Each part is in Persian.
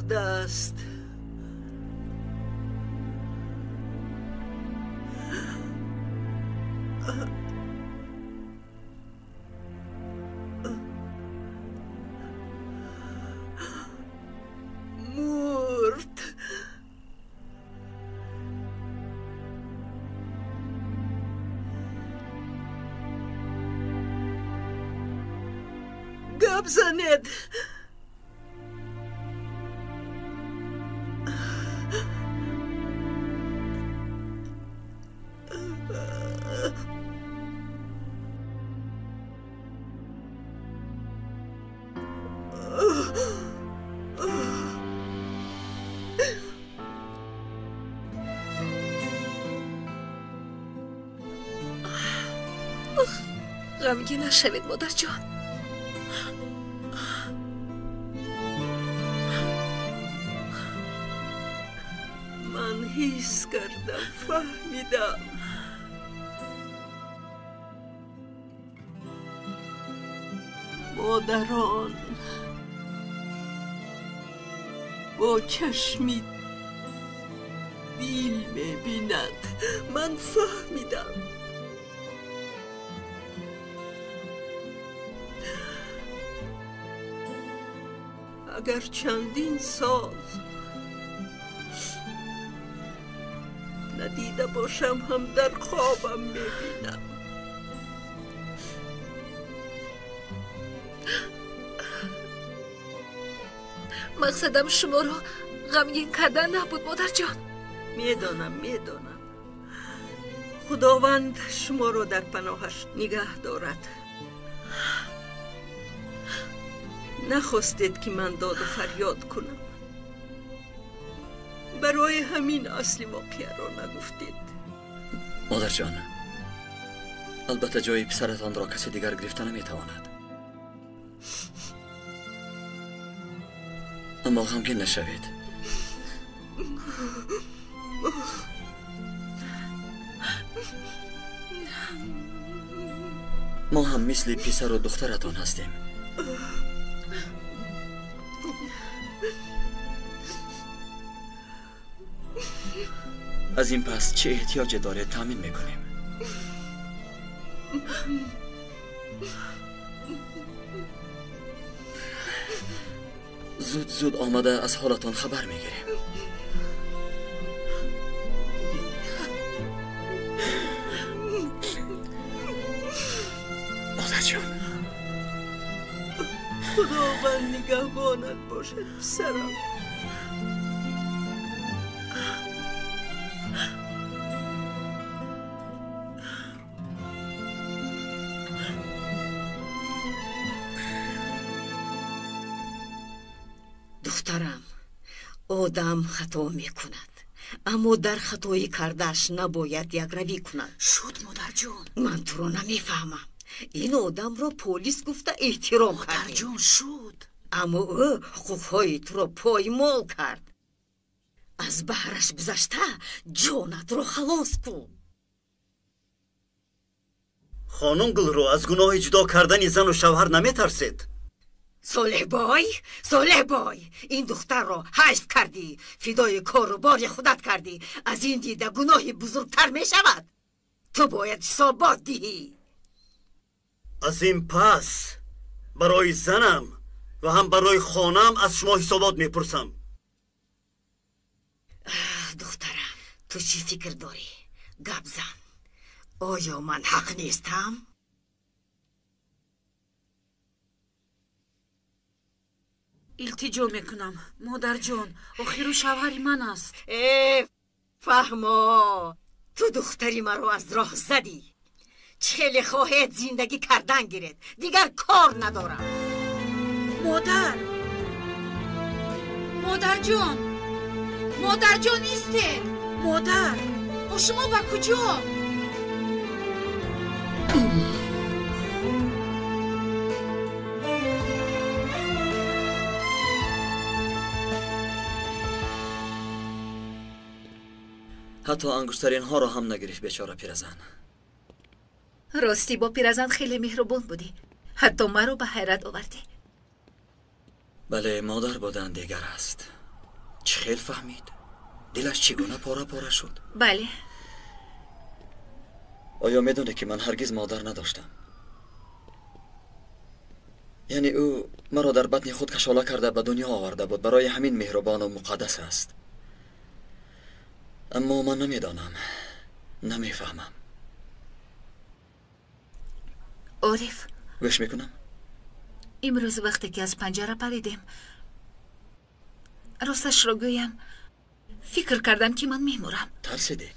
سوخته است. مرد. گپ زنید. غمگین نشوید مادر جان. من حس کردم، فهمیدم. مادران با چشمی دیل میبیند. من فهمیدم. اگر چندین سال ندیده باشم هم در خوابم میبینم. مقصدم شما رو غمگین کردن نبود مادر جان. میدانم. خداوند شما رو در پناهش نگه دارد. نخواستید که من داد و فریاد کنم. برای همین اصل واقعه را نگفتید. مادر جان، البته جای پسرتان را کسی دیگر گرفته نمیتواند، اما غمگین نشوید. ما هم مثل پسر و دخترتان هستیم. از این پس چه احتیاجی داره تامین میکنیم. زود آمده از حالتان خبر میگیریم. مادر جان، خداوند نگهبانت باشد پسرم. دخترم، آدم خطا میکند، اما در خطایی کردش نباید یک روی کند. شد مادر جان. من تو رو نمیفهمم. این آدم را پلیس گفته احترام کرد. مادر جان شد، اما او حقوقهای تو را پایمال کرد. از بهرش گذشته جانت را خلاص کن. خانم گلرو از گناه جدا کردن زن و شوهر نمیترسید؟ صالح بای، این دختر را حذف کردی، فدای کار و بار خودت کردی. از این دیده گناه بزرگتر می شود. تو باید حسابات دهی. از این پس برای زنم و هم برای خانم از شما حسابات میپرسم. دخترم، تو چی فکر داری؟ گپ زن. آیا من حق نیستم؟ التجا میکنم مادر جان، آخر شوهر من است. فهما، تو دختری مرا از راه زدی. چه خواهد زندگی کردن گیرد، دیگر کار ندارم. مادر جان نیسته. مادر، با شما با کجا؟ حتی انگشترین ها را هم نگرفت بیچاره پیرزن. راستی با پیرزن خیلی مهربان بودی، حتی مرا به حیرت آوردی. بله، مادر بودن دیگر است. خیلی فهمید؟ دلش چگونه پاره پاره شد؟ بله. آیا میدونه که من هرگز مادر نداشتم؟ یعنی او مرا در بطن خود کشاله کرده به دنیا آورده بود، برای همین مهربان و مقدس است. اما من نمیدانم، نمیفهمم. عارف، گوش میکنم. امروز وقتی که از پنجره پریدیم، راستش را گویم فکر کردم که من میمورم. ترسیدی؟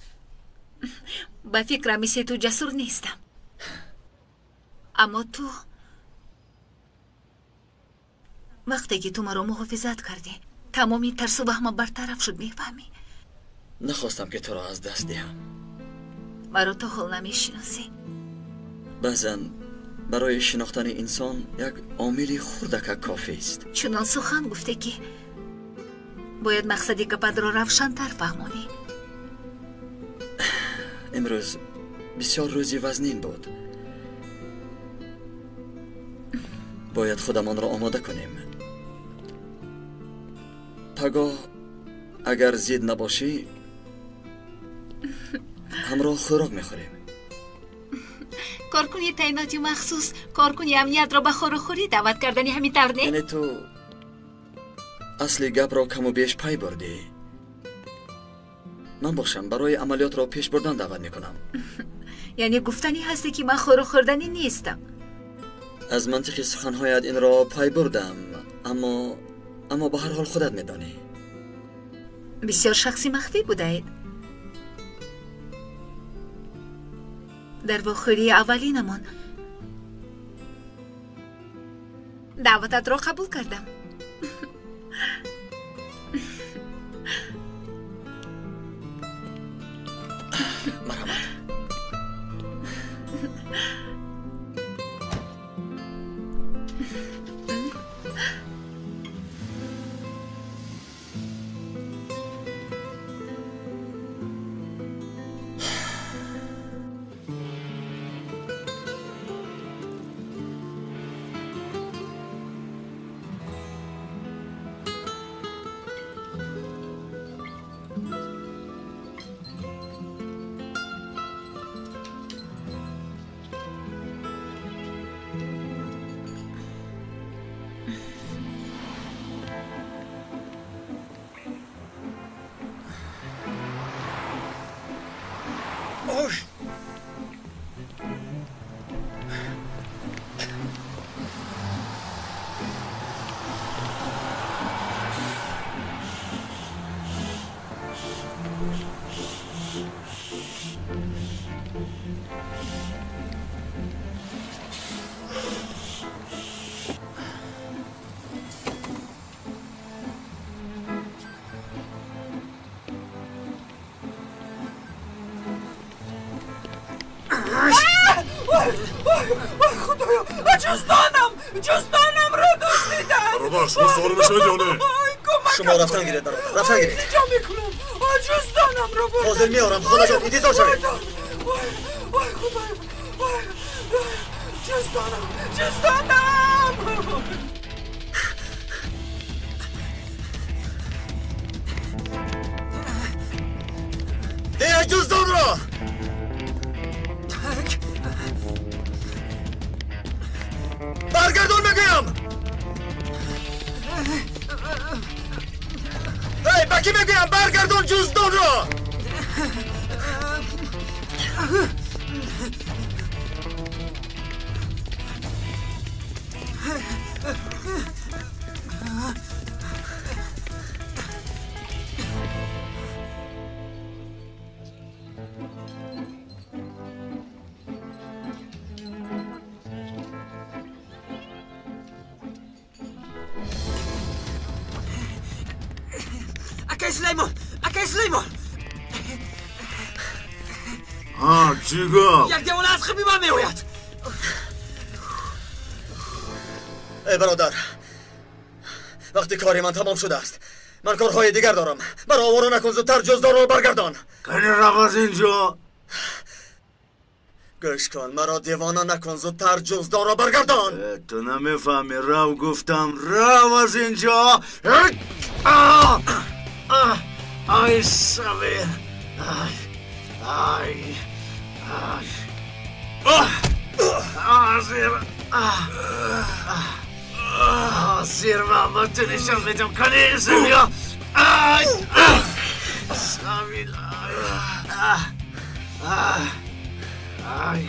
به فکرم مثل تو جسور نیستم، اما تو وقتی که تو مرا محافظت کردی تمامی ترس و وهم برطرف شد. میفهمی؟ نخواستم که تو را از دست دهم. مرا تا حال نمیشناسی. بعضا برای شناختن انسان یک عاملی خردک کافی است. چنان سخن گفته که باید مقصدی که پد را روشن‌تر فهمانی. امروز بسیار روزی وزنین بود. باید خودمان را آماده کنیم. پگاه اگر زید نباشی همراه خوراک میخوریم. کارکنی تعیناتی مخصوص کارکنی امنیت را به خوری دعوت کردنی همین طور نه؟ یعنی تو اصلی گپ را کم و بیش پی بردی. من باشم برای عملیات را پیش بردن دعوت میکنم. یعنی گفتنی هستی که من خوردنی نیستم. از منطق سخنهایت این را پی بردم، اما به هر حال خودت میدانی. بسیار شخصی مخفی بودید. در واخوری اولینمان دعوتت را قبول کردم. مرحمت. خدایا جستانم را دزدیدن. برادر شما سالم شدید یا نه؟ شما رفتن گیرید برادر، رفتن گیرید. جا میکنم جستانم را بردن. حاضر میارم خدا جان، انتظار شوید. وای خدایا جستانم. ده جزدان را برگردون میگویم. ای بکی میگویم برگردون جزدان را. اکای سلیمان چی گفت؟ یک دیوانه از خیلی من میوید. ای برادر، وقتی کاری من تمام شده است، من کارهای دیگر دارم. مرا آواره نکن، زودتر جزدان را برگردان. کنی رفت از اینجا. گوش کن، مرا دیوانه نکن، زودتر جزدان را برگردان. تو نمیفهمی، رو گفتم رو از اینجا. آی صبر آی آی آی زیر محمد تو نشان بدم کنی زمیا آی سامیل آی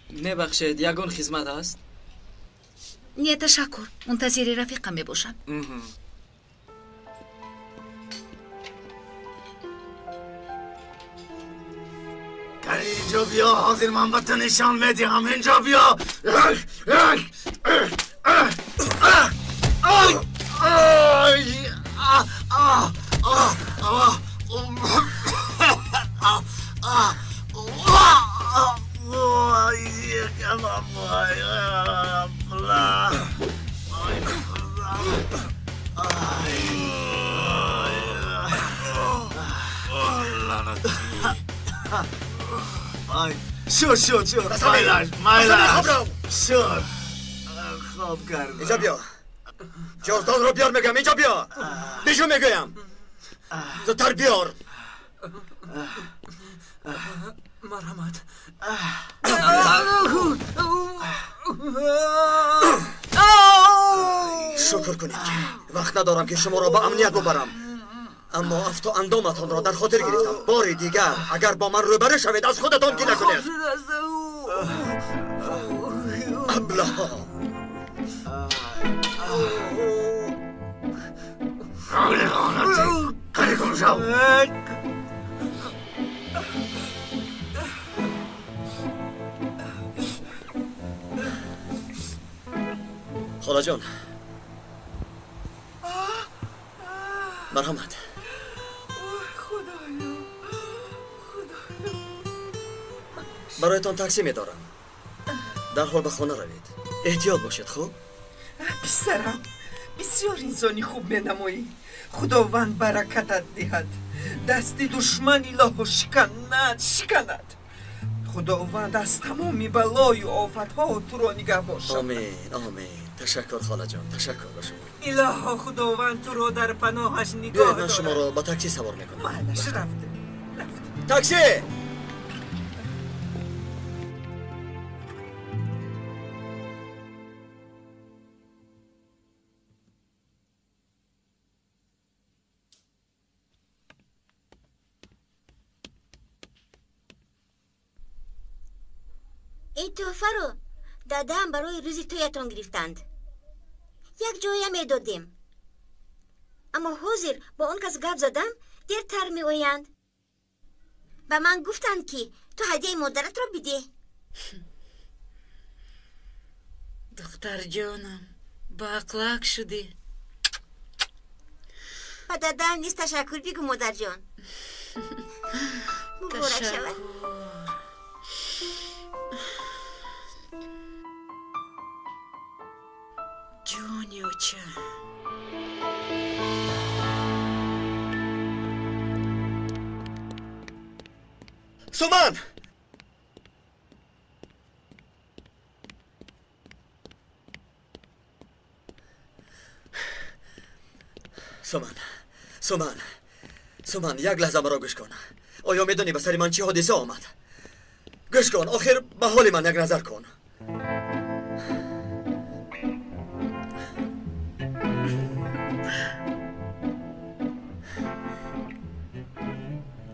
میبخشید یگون خدمت است؟ نه تشکر منتظر رفیقم می باشم اینجا بیا حاضر محمد تو نشان میدم اینجا بیا شد مایلش شد خوب کرد اینجا بیا جزدان رو بیار میگم اینجا بیا بیشو میگویم زودتر بیار مرحمت شکر کنید وقت ندارم که شما را با امنیت ببرم اما افت و اندامتان را در خاطر گرفتم باری دیگر اگر با من روبرو شوید از خودتان گیله کنید ابله خاله جان مرحمت برایتان تاکسی می‌دارم در حال به خانه روید احتیاط باشید خب پسرم بسیار انسانی خوب می‌نمایی خداوند برکتت دهد دست دشمن الهو شکند خداوند از تمامی بلای و آفت‌ها تو را نگه باشد آمین تشکر خاله جان تشکر به شما الها خداوند تو را در پناهش نگاه بیایید من دارد شما را با تاکسی سوار میکنم مالش رفته تاکسی این تحفه رو دادم برای روزی تویتان گرفتند یک جایم دادیم اما حاضر با اون کس گپ زدم دیرتر می آیند به من گفتند که تو هدیه مادرت را بده دختر جانم با اخلاق شدی به دادم نیست تشکر بگو مادر جان مبارک شود جونی و چه سومن سومن یک لحظه مرا گوش کن آیا میدونی به سر من چی حادثه آمد گوش کن آخر به حال من یک نظر کن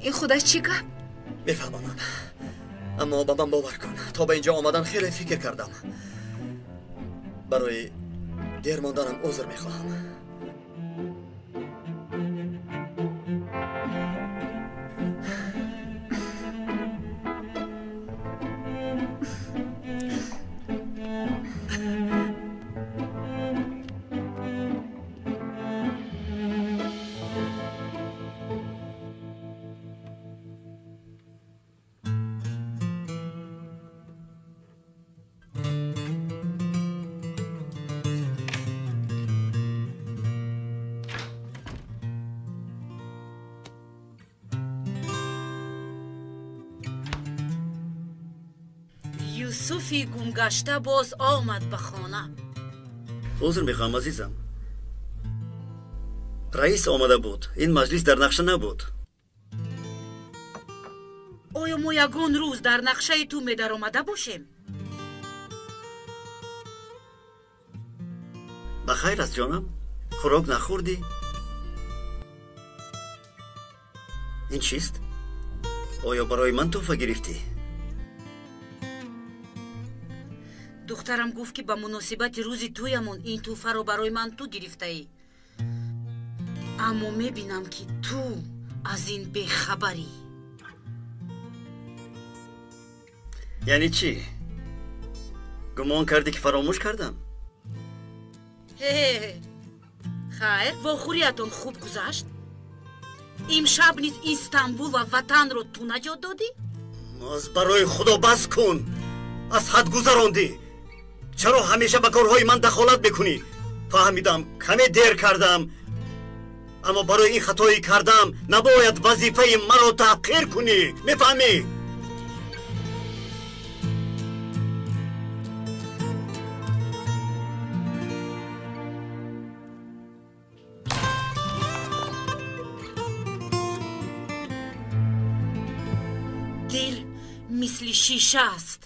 این خودش چی گفت؟ میفهمم اما با من باور کن تا به اینجا آمدن خیلی فکر کردم برای دیر ماندنم عذر میخواهم یوسفی گمگشته باز آمد به خانه عذر میخوام عزیزم раис омада буд. Ин маҷлис дар нақша набуд. оё мо ягон рӯз дар нақшаи ту медаромада бошем? ба хайр аст ҷонам. хӯрок нахӯрдӣ? ин чист? оё барои ман тӯҳфа гирифтӣ? духтарам гуфт ки ба муносибати рӯзи тӯямон ин тӯҳфаро барои ман ту гирифтаӣ. аммо мебинам ки ту аз ин бехабарӣ. яъне чӣ? гумон кардӣ ки фаромӯш кардам? хайр, вохӯриятон хуб гузашт? имшаб низ Истанбул ва ватанро ту наҷот додӣ? аз барои худо бас кун. аз ҳад гузарондӣ. чаро ҳамеша ба корҳои ман дахолат мекунӣ? фаҳмидам каме дер кардам, аммо барои ин хатои кардам набояд вазифаи маро таҳқир кунӣ. мефаҳмӣ? дил мисли шиша аст.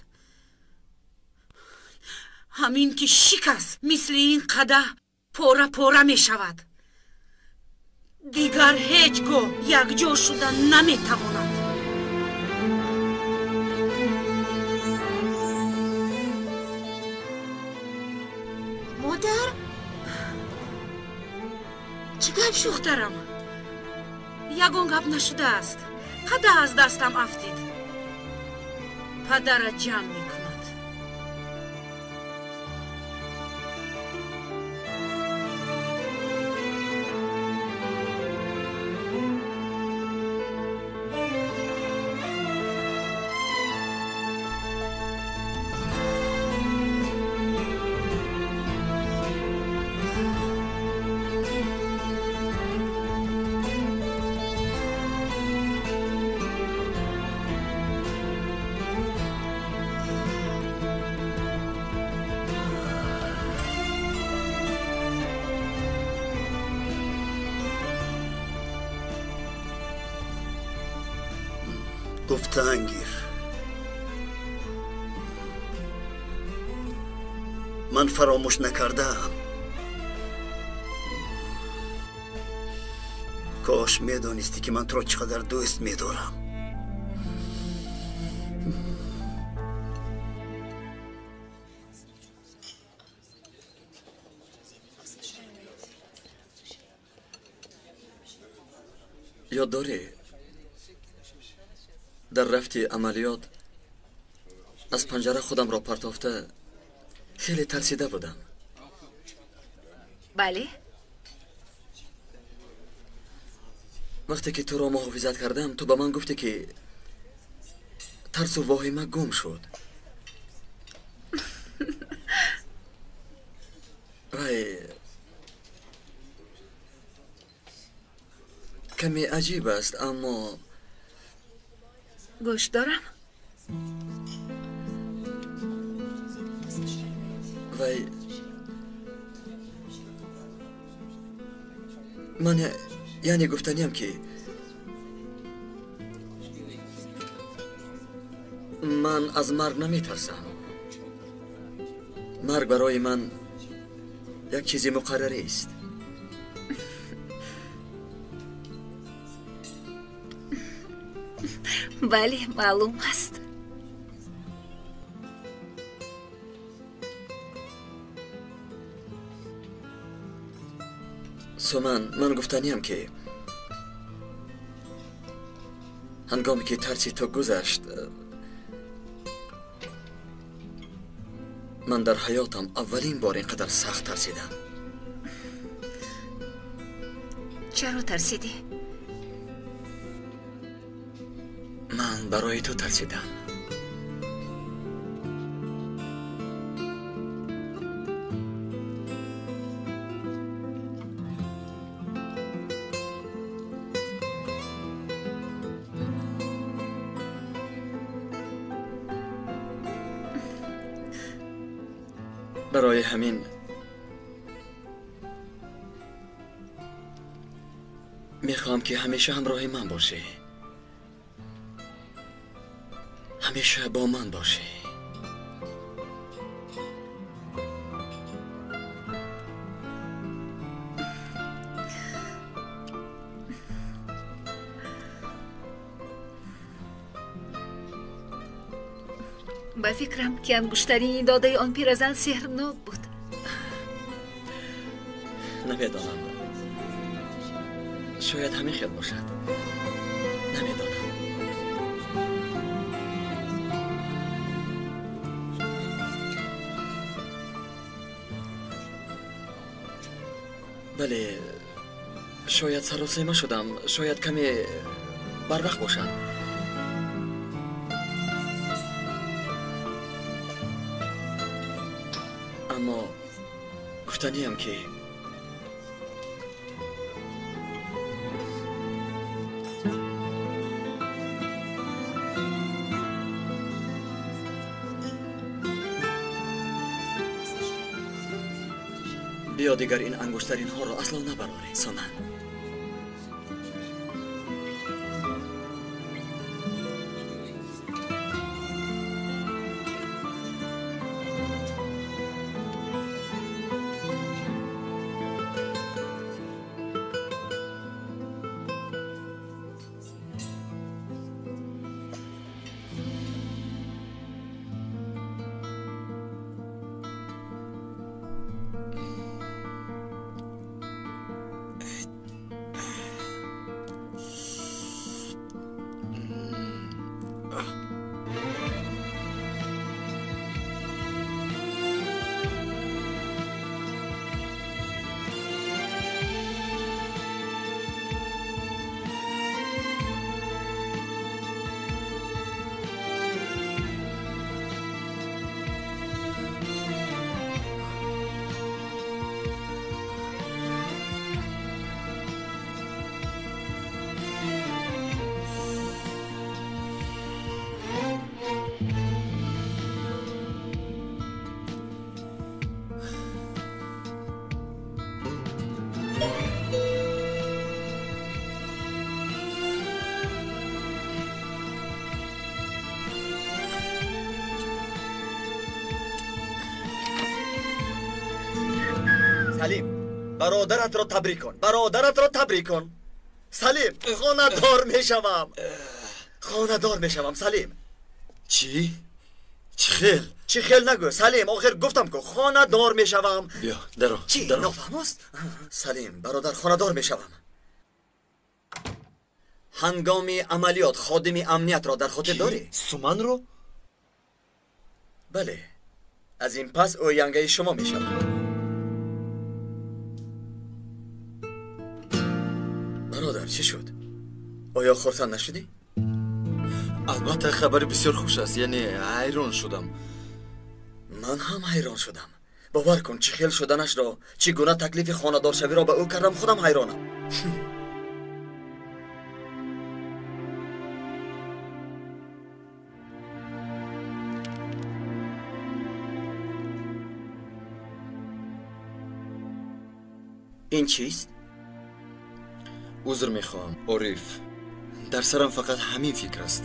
ҳамин ки шикаст, мисли ин қадаҳ пора пора мешавад. дигар ҳеҷ гоҳ якҷо шудан наметавонад. модар чӣ гап шуд? духтарам, ягон гап нашудааст. қадаҳ аз дастам афтид. падарат ҷамъ мекунад. گفتن گیر. من فراموش نکردم. کاش میدانستی که من تو را چقدر دوست میدارم. یاد داری در رفتی عملیات از پنجره خودم را پرتافته خیلی ترسیده بودم. بله. وقتی که تو را محافظت کردم تو به من گفتی که ترس و واهمه گم شد. وای کمی عجیب است اما گوش دارم. وای من یعنی گفتنیم که من از مرگ نمی ترسم. مرگ برای من یک چیزی مقرری است. بله معلوم است. سومن من گفتنیم که هنگامی که ترسی تو گذشت من در حیاتم اولین بار اینقدر سخت ترسیدم. چرا ترسیدی؟ من برای تو ترسیدم. برای همین میخوام که همیشه همراه من باشی. همیشه با من باشی. به فکرم که انگشترین داده آن پیرزن سحرناک بود. نمیدانم. شاید همین خیال باشد. نمیدانم. بله، شاید سراسیمه شدم. شاید کمی بر وقت باشد. اما گفتنیم که بیا دیگر این انگشترین ها را اصلا نبراری سمن. سلیم، برادرت را تبریک کن. برادرت را تبریک کن. سلیم، خانه‌دار میشوم. خانه‌دار میشوم سلیم. چی؟ چی خیل؟ چی خیل نگو سلیم. آخر گفتم که خانه‌دار میشوم. بیا درو. چی نفهم است؟ سلیم، برادر خانه‌دار میشوم. هنگامی عملیات خادم امنیت را در خاطر داری؟ سومن رو؟ بله. از این پس او ینگه شما میشوم. برادر چی شد؟ آیا خرسند نشدی؟ البته خبر بسیار خوش است. یعنی حیران شدم. من هم حیران شدم. باور کن چی خیل شدنش را، چگونه تکلیف خانه‌دار شوی را به او کردم. خودم حیرانم. این چیست؟ عذر میخوام عارف. در سرم فقط همین فکر است.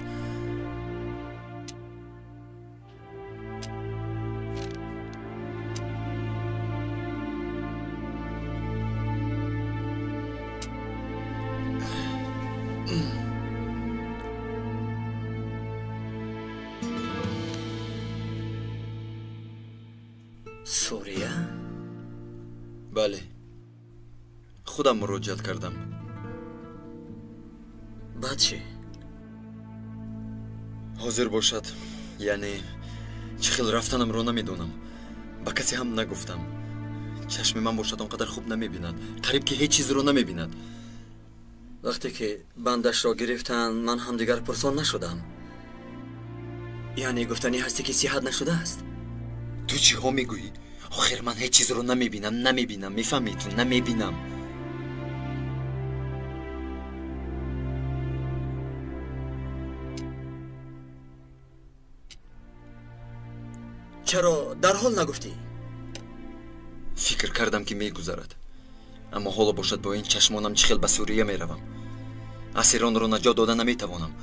سوریه؟ بله، خودم مراجعت کردم. بعد چی؟ حاضر باشد. یعنی چه خیلی رفتنم رو نمیدونم. با کسی هم نگفتم. چشم من باشد اونقدر خوب نمیبیند. قریب که هیچ چیز رو نمیبیند. وقتی که بندش را گرفتن من هم دیگر پرسان نشدم. یعنی گفتنی هستی که صحت نشده است؟ تو چی ها میگویی؟ آخر من هیچ چیز رو نمیبینم. میفهمی تو؟ نمیبینم. چرا در حال نگفتی؟ فکر کردم که میگذرد. اما حالا باشد با این چشمانم چه خیل به سوریه میروم. اسیران را نجات دادن نمیتوانم.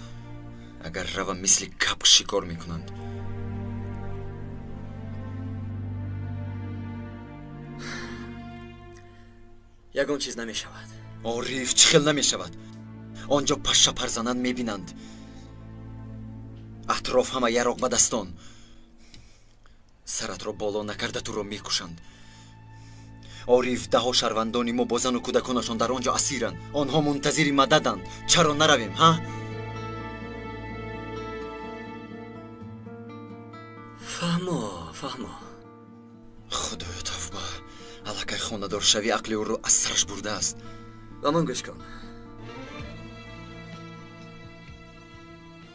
اگر روم مثل کبک شکار میکنند. یگان چیز نمی شود. عارف چه خیل نمی شود. آنجا پشه پرزنند میبینند. اطراف همه یراق به دستان. سرت را بالا نکرده تو را میکشند. عارف ده ها شهروندان ما با زن و کودکانشان در آنجا اسیرند. آنها منتظر مددند. چرا نرویم ها؟ فهما خدایا توبه. الکی خاندار شوی عقل او رو از سرش برده است. و من گوش کن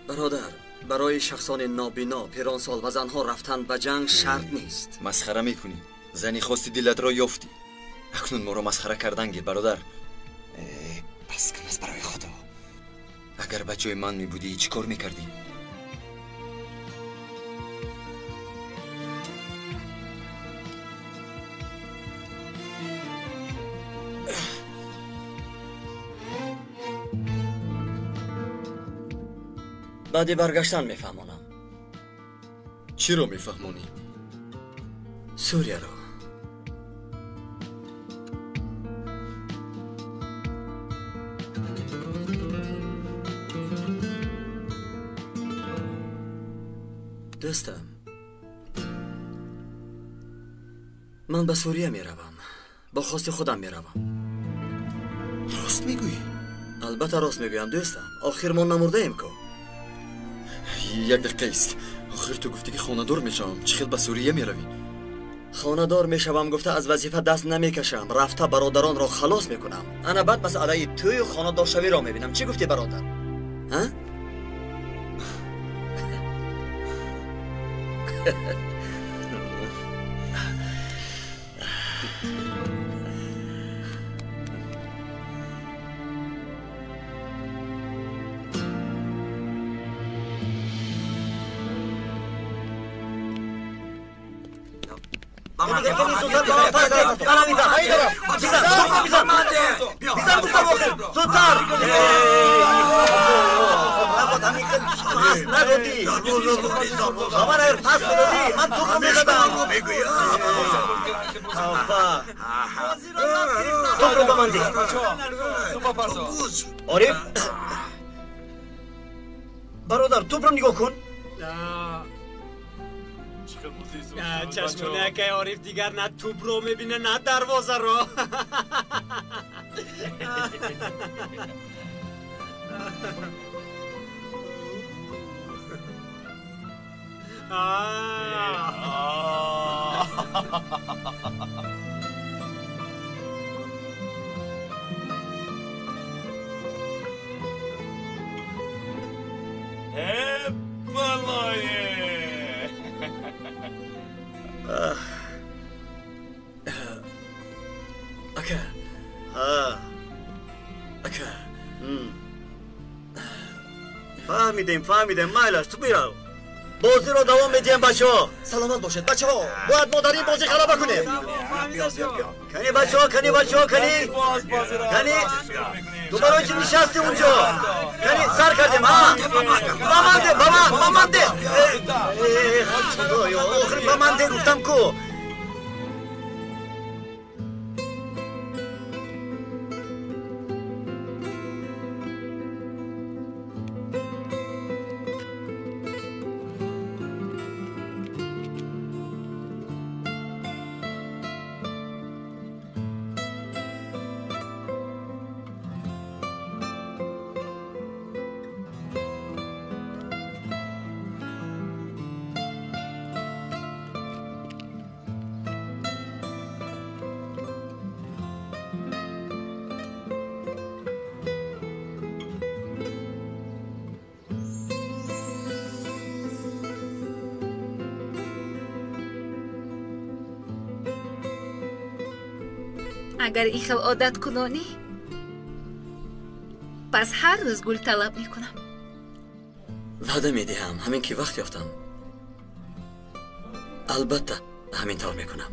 برادر، برای شخصان نابینا پیرانسال و زنها رفتن به جنگ شرط نیست. مسخره میکنی. زنی خواستی دلت را یافتی. اکنون ما را مسخره کردن گیر برادر. بس کن از برای خدا. اگر به جای من میبودی چی کار میکردی؟ بعدی برگشتن میفهمانم. چی رو میفهمانی؟ سوریه رو. دوستم، من به سوریه میروم. با خواست خودم میروم. راست میگویی؟ البته راست میگویم دوستم. آخر ما نمرده ایم که. یک دقیقه است. آخر تو گفتی که خانه‌دار میشم. چه خیل به سوریه میروی؟ خانه‌دار میشوم گفته از وظیفه دست نمیکشم. رفته برادران را خلاص میکنم. انا بعد مسئله توی خانه‌دار شوی را میبینم. چی گفتی برادر؟ ها؟ برادر توپ رو نگاه کن. چشمونه که عارف دیگر نه توپ رو میبینه نه دروازه رو. فهمیدم مایل تو بیرو. بازی رو دوام بدیم بچه‌ها. سلامت باشید بچه‌ها. باید ما در این بازی غلبه کنیم. کنی بچه‌ها کنی تو برای چی نشستی اونجا؟ کنی سر کردیم ها. بمانده خدایا آخر بمانده گفتم کو. اگر این خیل عادت کنانی پس هر روز گل طلب میکنم. وعده میدهم همین که وقت یافتم البته همین طور میکنم.